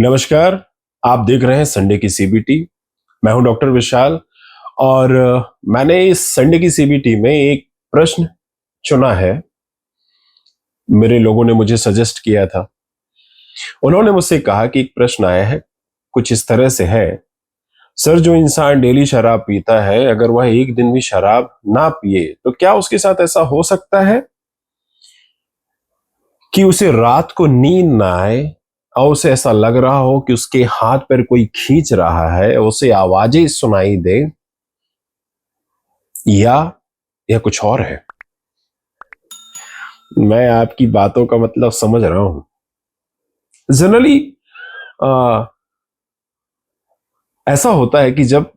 नमस्कार। आप देख रहे हैं संडे की सीबीटी। मैं हूं डॉक्टर विशाल और मैंने इस संडे की सीबीटी में एक प्रश्न चुना है। मेरे लोगों ने मुझे सजेस्ट किया था। उन्होंने मुझसे कहा कि एक प्रश्न आया है, कुछ इस तरह से है, सर जो इंसान डेली शराब पीता है अगर वह एक दिन भी शराब ना पिए तो क्या उसके साथ ऐसा हो सकता है कि उसे रात को नींद ना आए और उसे ऐसा लग रहा हो कि उसके हाथ पर कोई खींच रहा है, उसे आवाजें सुनाई दे, या यह कुछ और है। मैं आपकी बातों का मतलब समझ रहा हूं। जनरली ऐसा होता है कि जब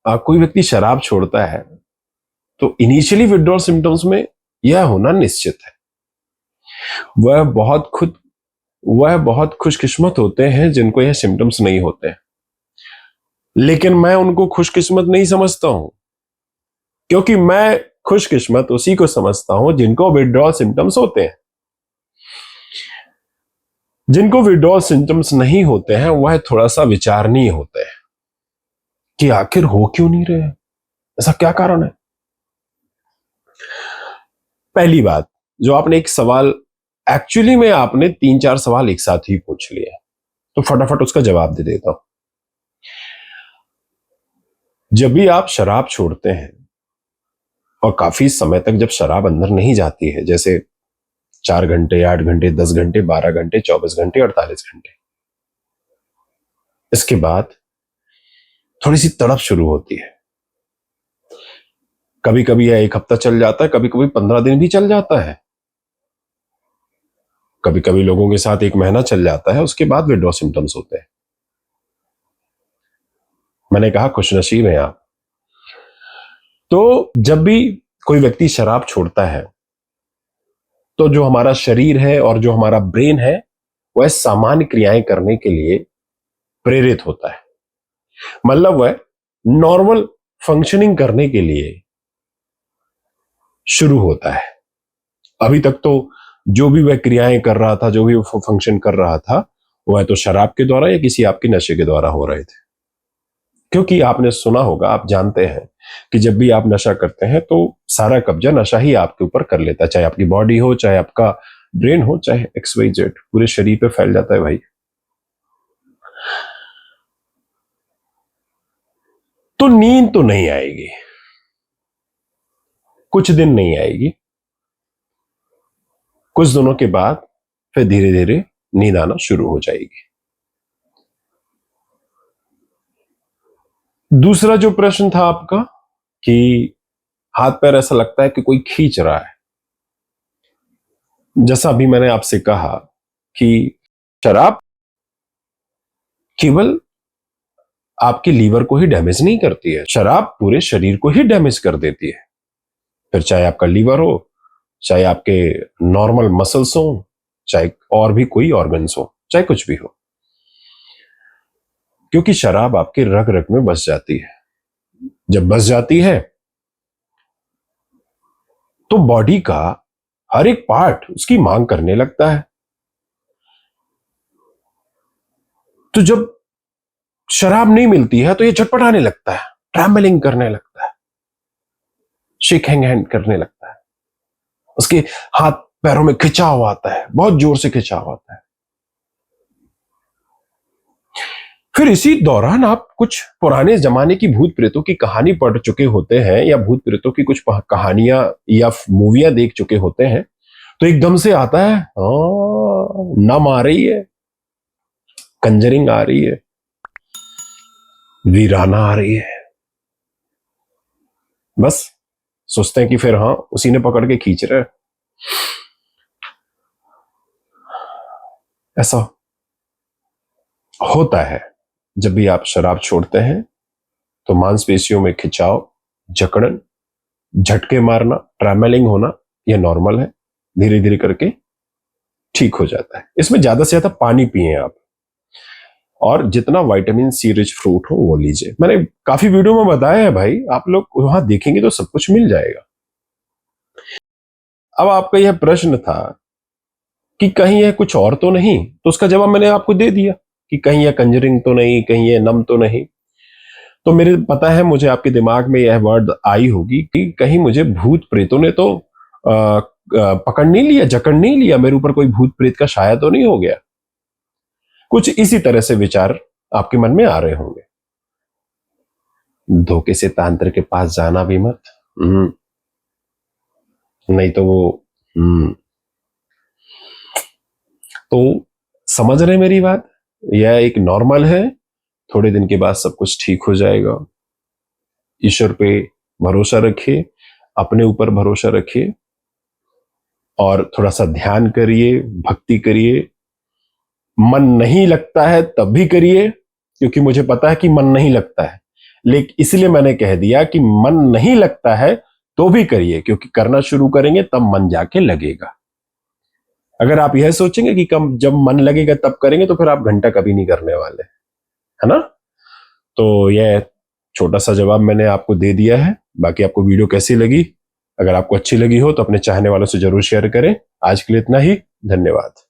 कोई व्यक्ति शराब छोड़ता है तो इनिशियली विड्रॉल सिम्टम्स में यह होना निश्चित है। वह बहुत खुद वह बहुत खुशकिस्मत होते हैं जिनको यह सिम्टम्स नहीं होते हैं, लेकिन मैं उनको खुशकिस्मत नहीं समझता हूं, क्योंकि मैं खुशकिस्मत उसी को समझता हूं जिनको विड्रॉल सिम्टम्स होते हैं। जिनको विड्रॉल सिम्टम्स नहीं होते हैं वह थोड़ा सा विचारणीय होते हैं कि आखिर हो क्यों नहीं रहे, ऐसा क्या कारण है। पहली बात, जो आपने एक सवाल, एक्चुअली में आपने 3-4 सवाल एक साथ ही पूछ लिए, तो फटाफट उसका जवाब दे देता हूं। जब भी आप शराब छोड़ते हैं और काफी समय तक जब शराब अंदर नहीं जाती है, जैसे 4 घंटे, 8 घंटे, 10 घंटे, 12 घंटे, 24 घंटे, 48 घंटे, इसके बाद थोड़ी सी तड़प शुरू होती है। कभी कभी यह 1 हफ्ता चल जाता है, कभी कभी 15 दिन भी चल जाता है, कभी कभी लोगों के साथ 1 महीना चल जाता है। उसके बाद विड्रॉल सिम्टम्स होते हैं। मैंने कहा खुशनसीब हैं आप। तो जब भी कोई व्यक्ति शराब छोड़ता है तो जो हमारा शरीर है और जो हमारा ब्रेन है वह सामान्य क्रियाएं करने के लिए प्रेरित होता है। मतलब वह नॉर्मल फंक्शनिंग करने के लिए शुरू होता है। अभी तक तो जो भी वह क्रियाएं कर रहा था, जो भी वो फंक्शन कर रहा था, वह तो शराब के द्वारा या किसी आपके नशे के द्वारा हो रहे थे। क्योंकि आपने सुना होगा, आप जानते हैं कि जब भी आप नशा करते हैं तो सारा कब्जा नशा ही आपके ऊपर कर लेता है। चाहे आपकी बॉडी हो, चाहे आपका ब्रेन हो, चाहे XYZ, पूरे शरीर पे फैल जाता है भाई। तो नींद तो नहीं आएगी, कुछ दिन नहीं आएगी, कुछ दिनों के बाद फिर धीरे धीरे नींद आना शुरू हो जाएगी। दूसरा जो प्रश्न था आपका कि हाथ पैर ऐसा लगता है कि कोई खींच रहा है, जैसा अभी मैंने आपसे कहा कि शराब केवल आपके लीवर को ही डैमेज नहीं करती है, शराब पूरे शरीर को ही डैमेज कर देती है। फिर चाहे आपका लीवर हो, चाहे आपके नॉर्मल मसल्स हो, चाहे और भी कोई ऑर्गन्स हो, चाहे कुछ भी हो, क्योंकि शराब आपके रग रग में बस जाती है। जब बस जाती है तो बॉडी का हर एक पार्ट उसकी मांग करने लगता है। तो जब शराब नहीं मिलती है तो ये झटपटाने लगता है, ट्रैम्बलिंग करने लगता है, शेकिंग हैंड करने लगता है, उसके हाथ पैरों में खिंचाव आता है, बहुत जोर से खिंचाव आता है। फिर इसी दौरान आप कुछ पुराने जमाने की भूत प्रेतों की कहानी पढ़ चुके होते हैं, या भूत प्रेतों की कुछ कहानियां या मूवियां देख चुके होते हैं, तो एकदम से आता है, नम आ रही है, कंजरिंग आ रही है, वीराना आ रही है। बस सोचते हैं कि फिर हाँ उसी ने पकड़ के खींच रहे। ऐसा होता है जब भी आप शराब छोड़ते हैं, तो मांसपेशियों में खिंचाव, जकड़न, झटके मारना, ट्रैमलिंग होना, यह नॉर्मल है। धीरे धीरे करके ठीक हो जाता है। इसमें ज्यादा से ज्यादा पानी पिए आप, और जितना विटामिन सी रिच फ्रूट हो वो लीजिए। मैंने काफी वीडियो में बताया है भाई, आप लोग वहां देखेंगे तो सब कुछ मिल जाएगा। अब आपका यह प्रश्न था कि कहीं यह कुछ और तो नहीं, तो उसका जवाब मैंने आपको दे दिया। कि कहीं ये कंजरिंग तो नहीं, कहीं ये नम तो नहीं। तो मेरे पता है मुझे आपके दिमाग में यह वर्ड आई होगी कि कहीं मुझे भूत प्रेतों ने तो पकड़ नहीं लिया, जकड़ नहीं लिया, मेरे ऊपर कोई भूत प्रेत का साया तो नहीं हो गया। कुछ इसी तरह से विचार आपके मन में आ रहे होंगे। धोखे से तांत्र के पास जाना भी मत, नहीं तो वो तो समझ रहे मेरी बात? यह एक नॉर्मल है, थोड़े दिन के बाद सब कुछ ठीक हो जाएगा। ईश्वर पे भरोसा रखिए, अपने ऊपर भरोसा रखिए और थोड़ा सा ध्यान करिए, भक्ति करिए। मन नहीं लगता है तब भी करिए, क्योंकि मुझे पता है कि मन नहीं लगता है, लेकिन इसलिए मैंने कह दिया कि मन नहीं लगता है तो भी करिए, क्योंकि करना शुरू करेंगे तब मन जाके लगेगा। अगर आप यह सोचेंगे कि कम जब मन लगेगा तब करेंगे तो फिर आप घंटा कभी नहीं करने वाले, है ना? तो यह छोटा सा जवाब मैंने आपको दे दिया है। बाकी आपको वीडियो कैसी लगी? अगर आपको अच्छी लगी हो तो अपने चाहने वालों से जरूर शेयर करें। आज के लिए इतना ही, धन्यवाद।